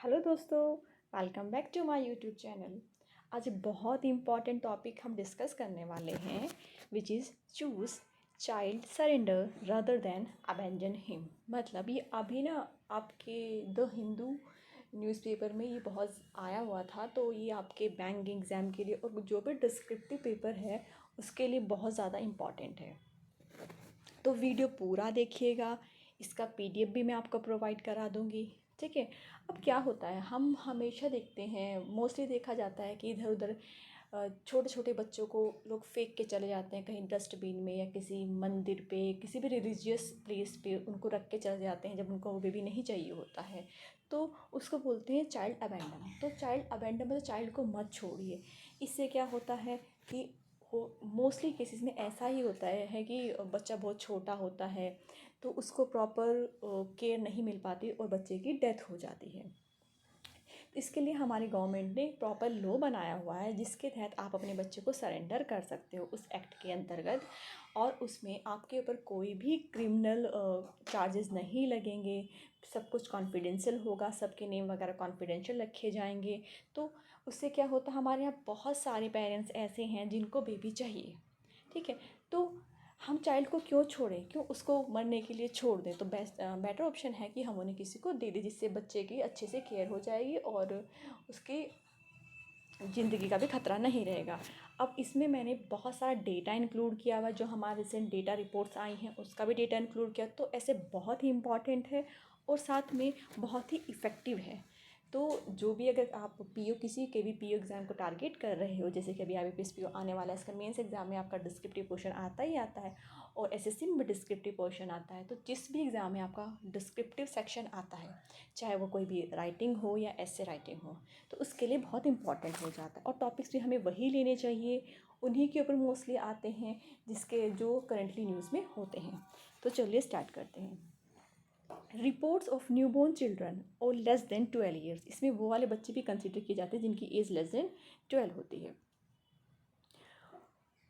Hello दोस्तों, welcome back to my YouTube channel. आज एक बहुत इम्पॉर्टेंट टॉपिक हम डिस्कस करने वाले हैं, which is choose child surrender rather than abandon him. मतलब ये अभी ना आपके द हिंदू न्यूज़पेपर में ये बहुत आया हुआ था, तो ये आपके बैंक एग्ज़ाम के लिए और जो भी डिस्क्रिप्टिव पेपर है उसके लिए बहुत ज़्यादा इम्पॉर्टेंट है। तो वीडियो पूरा देखिएगा, इसका पीडीएफ भी मैं आपको प्रोवाइड करा दूँगी। ठीक है। अब क्या होता है, हम हमेशा देखते हैं, मोस्टली देखा जाता है कि इधर उधर छोटे छोटे बच्चों को लोग फेंक के चले जाते हैं कहीं डस्टबिन में या किसी मंदिर पे, किसी भी रिलीजियस प्लेस पे उनको रख के चले जाते हैं जब उनको वो बेबी नहीं चाहिए होता है। तो उसको बोलते हैं चाइल्ड अबेंडन। तो चाइल्ड अबेंडन मतलब चाइल्ड को मत छोड़िए। इससे क्या होता है कि मोस्टली केसेस में ऐसा ही होता है कि बच्चा बहुत छोटा होता है तो उसको प्रॉपर केयर नहीं मिल पाती और बच्चे की डेथ हो जाती है। इसके लिए हमारी गवर्नमेंट ने प्रॉपर लॉ बनाया हुआ है जिसके तहत आप अपने बच्चे को सरेंडर कर सकते हो उस एक्ट के अंतर्गत, और उसमें आपके ऊपर कोई भी क्रिमिनल चार्जेस नहीं लगेंगे। सब कुछ कॉन्फिडेंशियल होगा, सबके नेम वगैरह कॉन्फिडेंशियल रखे जाएंगे। तो उससे क्या होता है, हमारे यहाँ बहुत सारे पेरेंट्स ऐसे हैं जिनको बेबी चाहिए। ठीक है। तो हम चाइल्ड को क्यों छोड़ें, क्यों उसको मरने के लिए छोड़ दें। तो बेटर ऑप्शन है कि हम उन्हें किसी को दे दें जिससे बच्चे की अच्छे से केयर हो जाएगी और उसकी ज़िंदगी का भी खतरा नहीं रहेगा। अब इसमें मैंने बहुत सारा डेटा इंक्लूड किया हुआ, जो हमारे रिसेंट डेटा रिपोर्ट्स आई हैं उसका भी डेटा इंक्लूड किया, तो ऐसे बहुत ही इम्पॉर्टेंट है और साथ में बहुत ही इफ़ेक्टिव है। तो जो भी अगर आप पीओ किसी के भी पीओ एग्ज़ाम को टारगेट कर रहे हो, जैसे कि अभी आईबीपीएस पीओ आने वाला है, इसका मेंस एग्ज़ाम में आपका डिस्क्रिप्टिव पोर्शन आता ही आता है और एसएससी में भी डिस्क्रिप्टिव पोर्शन आता है। तो जिस भी एग्ज़ाम में आपका डिस्क्रिप्टिव सेक्शन आता है, चाहे वो कोई भी राइटिंग हो या ऐसे राइटिंग हो, तो उसके लिए बहुत इंपॉर्टेंट हो जाता है और टॉपिक्स भी हमें वही लेने चाहिए, उन्हीं के ऊपर मोस्टली आते हैं जिसके जो करंटली न्यूज़ में होते हैं। तो चलिए स्टार्ट करते हैं। रिपोर्ट्स ऑफ न्यूबॉर्न चिल्ड्रन और लेस देन 12 ईयर्स, इसमें वो वाले बच्चे भी कंसिडर किए जाते हैं जिनकी एज लेस देन 12 होती है।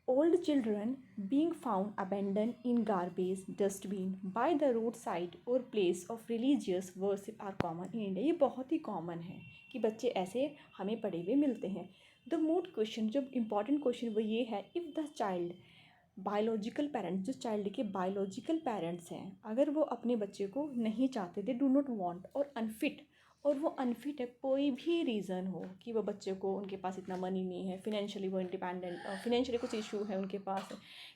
Old children being found abandoned in garbage dustbin by the roadside or place of religious worship are common in India। ये बहुत ही कॉमन है कि बच्चे ऐसे हमें पड़े हुए मिलते हैं। द मोस्ट क्वेश्चन, जो इम्पॉर्टेंट क्वेश्चन वो ये है, if the child biological parents, जो चाइल्ड के बायोलॉजिकल पेरेंट्स हैं, अगर वो अपने बच्चे को नहीं चाहते, दे डू नॉट वांट, और अनफिट, और वो अनफिट है, कोई भी रीज़न हो कि वो बच्चे को, उनके पास इतना मनी नहीं है, फिनेंशियली वो इंडिपेंडेंट, फिनेंशियली कुछ इशू है उनके पास,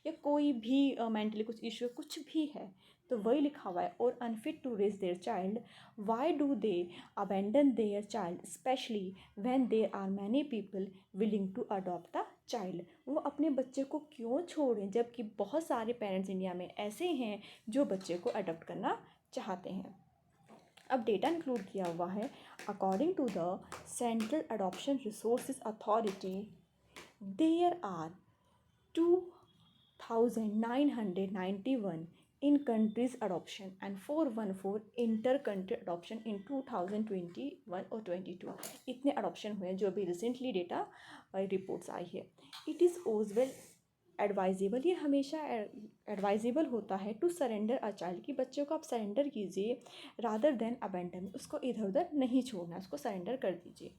या कोई भी मेंटली कुछ इशू है, कुछ भी है, तो वही लिखा हुआ है, और unfit to raise their child, why do they abandon their child especially when there are many people willing to adopt the child. वो अपने बच्चे को क्यों छोड़ें जबकि बहुत सारे पेरेंट्स इंडिया में ऐसे हैं जो बच्चे को अडॉप्ट करना चाहते हैं। अब डेटा इंक्लूड किया हुआ है, according to the central adoption resources authority there are 2991 in countries adoption and 414 inter country adoption in 2021 और 22। इतने अडॉप्शन हुए हैं जो अभी रिसेंटली डेटा रिपोर्ट्स आई है। इट इज़ ओजवेल एडवाइजेबल, ये हमेशा एडवाइजेबल होता है टू सरेंडर अ चाइल्ड, कि बच्चों को आप सरेंडर कीजिए रादर देन अबेंडन, उसको इधर उधर नहीं छोड़ना, उसको सरेंडर कर दीजिए।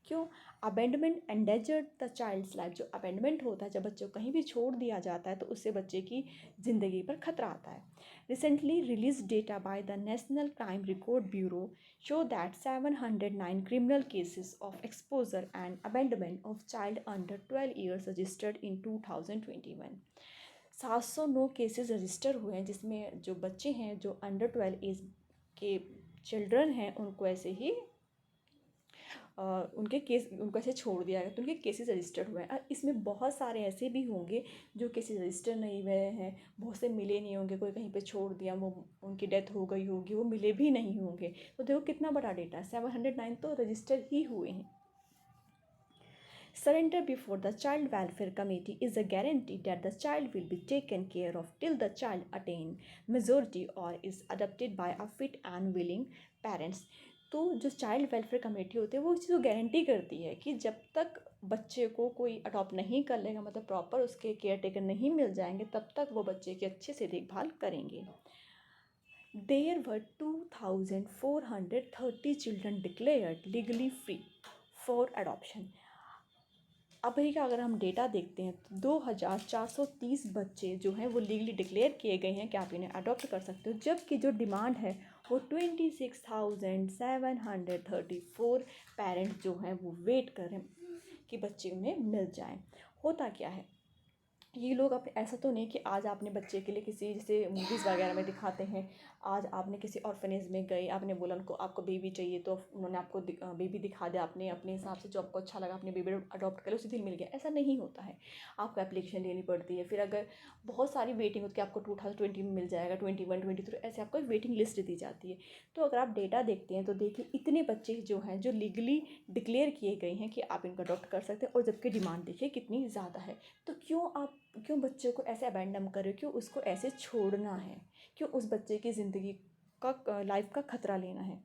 क्यों? Abandonment endangered the child's life, जो अबेंडमेंट होता है, जब बच्चे को कहीं भी छोड़ दिया जाता है तो उससे बच्चे की ज़िंदगी पर खतरा आता है। Recently release data by the national crime record bureau show that 709 criminal cases of exposure and abandonment of child under 12 years registered in 2021। 709 cases register हुए हैं जिसमें जो बच्चे हैं जो अंडर 12 एज के चिल्ड्रन हैं उनको ऐसे ही उनके केस, उनको ऐसे छोड़ दिया गया, तो उनके केसेस रजिस्टर्ड हुए हैं। और इसमें बहुत सारे ऐसे भी होंगे जो केसेस रजिस्टर नहीं हुए हैं, बहुत से मिले नहीं होंगे, कोई कहीं पे छोड़ दिया, वो उनकी डेथ हो गई होगी, वो मिले भी नहीं होंगे। तो देखो कितना बड़ा डेटा है, 709 तो रजिस्टर ही हुए हैं। Surrender before the Child Welfare Committee is a guarantee that the child will be taken care of till the child attains majority or is adopted by a fit and willing parents। तो जो child welfare committee होती है वो इस चीज़ को guarantee करती है कि जब तक बच्चे को कोई अडॉप्ट नहीं कर लेगा, मतलब प्रॉपर उसके केयर टेकर नहीं मिल जाएंगे, तब तक वो बच्चे की अच्छे से देखभाल करेंगे। There were 2,430 children declared legally free for adoption. America अगर हम डेटा देखते हैं तो 2,430 बच्चे जो हैं वो लीगली डिक्लेयर किए गए हैं कि आप इन्हें अडॉप्ट कर सकते हो, जबकि जो डिमांड है वो 26,734 पेरेंट्स जो हैं वो वेट कर रहे हैं कि बच्चे उन्हें मिल जाएं। होता क्या है, ये लोग अपने ऐसा तो नहीं कि आज आपने बच्चे के लिए किसी जैसे मूवीज़ वगैरह में दिखाते हैं, आज आपने किसी ऑर्फनेज में गए, आपने बोला उनको आपको बेबी चाहिए तो उन्होंने आपको बेबी दिखा दिया, आपने अपने हिसाब से जो आपको अच्छा लगा अपने बेबी अडॉप्ट कर लिया, उसी दिन मिल गया। ऐसा नहीं होता है, आपको एप्लीकेशन देनी पड़ती है, फिर अगर बहुत सारी वेटिंग होती है, आपको 2020 में मिल जाएगा, 21, 22 ऐसे आपको वेटिंग लिस्ट दी जाती है। तो अगर आप डेटा देखते हैं तो देखिए इतने बच्चे जो हैं जो लीगली डिक्लेयर किए गए हैं कि आप इनको अडॉप्ट कर सकते हैं, और जबकि डिमांड देखिए कितनी ज़्यादा है। तो क्यों बच्चे को ऐसे अबैंडन करें, क्यों उसको ऐसे छोड़ना है, क्यों उस बच्चे की ज़िंदगी का लाइफ का खतरा लेना है।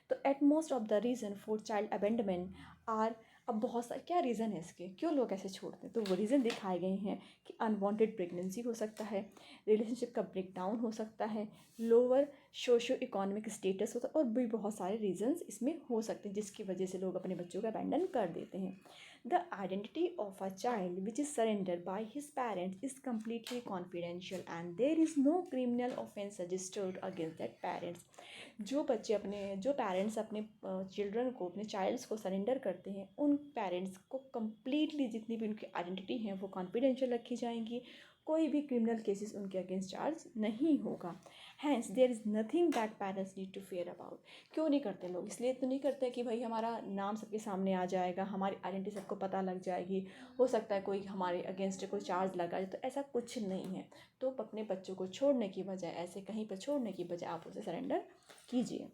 तो at most of the reason for child abandonment are, अब बहुत सारे क्या रीज़न है इसके क्यों लोग ऐसे छोड़ते हैं, तो वो रीज़न दिखाए गए हैं कि अनवांटेड प्रेगनेंसी हो सकता है, रिलेशनशिप का ब्रेक डाउन हो सकता है, लोअर सोशो इकोनॉमिक स्टेटस होता है, और भी बहुत सारे रीजंस इसमें हो सकते हैं जिसकी वजह से लोग अपने बच्चों का अबैंडन कर देते हैं। The identity of a child which is surrender by his parents is completely confidential and there is no criminal offence registered against that parents. जो पेरेंट्स अपने चिल्ड्रन को, अपने चाइल्ड्स को सरेंडर करते हैं, उन पेरेंट्स को कम्प्लीटली जितनी भी उनकी आइडेंटिटी हैं वो कॉन्फिडेंशियल रखी जाएंगी, कोई भी क्रिमिनल केसेस उनके अगेंस्ट चार्ज नहीं होगा। Hence there is nothing that parents need to fear about. क्यों नहीं करते लोग, इसलिए तो नहीं करते कि भाई हमारा नाम सबके सामने आ जाएगा, हमारी आइडेंटिटी सबको पता लग जाएगी, हो सकता है कोई हमारे अगेंस्ट कोई चार्ज लगा जाए, तो ऐसा कुछ नहीं है। तो अपने बच्चों को छोड़ने की बजाय, ऐसे कहीं पर छोड़ने की बजाय आप उसे सरेंडर कीजिए।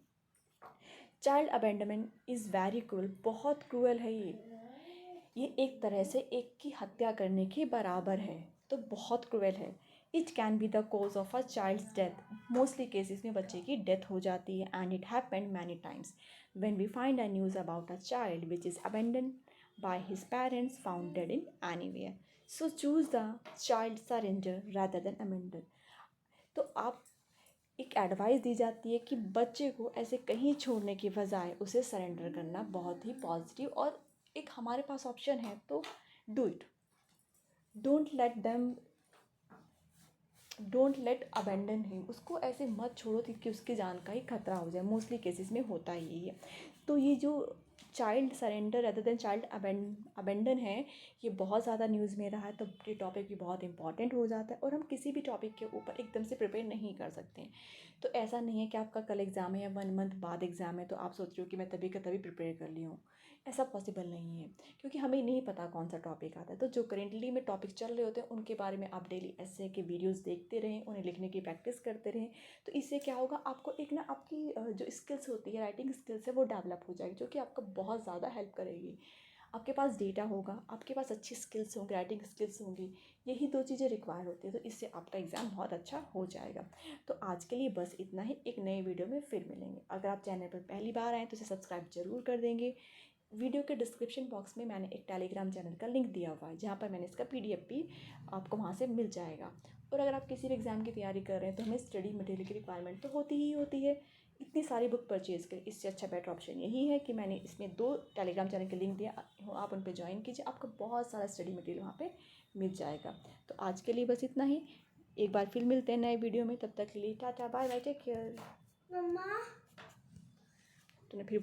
Child abandonment is very cruel, बहुत क्रूअल है ये एक तरह से एक की हत्या करने के बराबर है, तो बहुत क्रूअल है। It can be the cause of a child's death, mostly cases में बच्चे की डेथ हो जाती है, and it happened many times when we find a news about a child which is abandon by his parents found dead in anywhere. So choose the child surrender rather than abandon. तो आप एक advice दी जाती है कि बच्चे को ऐसे कहीं छोड़ने की बजाय उसे सरेंडर करना बहुत ही पॉजिटिव, और एक हमारे पास ऑप्शन है तो do it. Don't let abandon him, उसको ऐसे मत छोड़ो कि उसकी जान का ही खतरा हो जाए, मोस्टली केसेस में होता ही यही है। तो ये जो child surrender other than child abandon है, ये बहुत ज़्यादा न्यूज़ में रहा है, तो ये टॉपिक भी बहुत इंपॉर्टेंट हो जाता है, और हम किसी भी टॉपिक के ऊपर एकदम से प्रिपेयर नहीं कर सकते हैं। तो ऐसा नहीं है कि आपका कल एग्ज़ाम है या 1 मंथ बाद एग्ज़ाम है तो आप सोच रहे हो कि मैं तभी का तभी प्रिपेयर कर ली हूँ, ऐसा पॉसिबल नहीं है, क्योंकि हमें नहीं पता कौन सा टॉपिक आता है। तो जो करेंटली में टॉपिक चल रहे होते हैं उनके बारे में आप डेली ऐसे के वीडियोस देखते रहें, उन्हें लिखने की प्रैक्टिस करते रहें, तो इससे क्या होगा, आपको एक ना आपकी जो स्किल्स होती है, राइटिंग स्किल्स है, वो डेवलप हो जाएगी, जो कि आपको बहुत ज़्यादा हेल्प करेगी। आपके पास डेटा होगा, आपके पास अच्छी स्किल्स होंगी, राइटिंग स्किल्स होंगी, यही 2 चीज़ें रिक्वायर होती है, तो इससे आपका एग्ज़ाम बहुत अच्छा हो जाएगा। तो आज के लिए बस इतना ही, एक नए वीडियो में फिर मिलेंगे। अगर आप चैनल पर पहली बार आएँ तो इसे सब्सक्राइब ज़रूर कर देंगे। वीडियो के डिस्क्रिप्शन बॉक्स में मैंने एक टेलीग्राम चैनल का लिंक दिया हुआ है, जहाँ पर मैंने इसका PDF भी आपको वहाँ से मिल जाएगा। और अगर आप किसी भी एग्ज़ाम की तैयारी कर रहे हैं तो हमें स्टडी मटेरियल की रिक्वायरमेंट तो होती ही होती है, इतनी सारी बुक परचेज़ करें, इससे अच्छा बेटर ऑप्शन यही है कि मैंने इसमें 2 टेलीग्राम चैनल के लिंक दिया, आप उन पर ज्वाइन कीजिए, आपको बहुत सारा स्टडी मटेरियल वहाँ पर मिल जाएगा। तो आज के लिए बस इतना ही, एक बार फिर मिलते हैं नए वीडियो में, तब तक के लिए tata bye bye, take care. Mama तूने फिर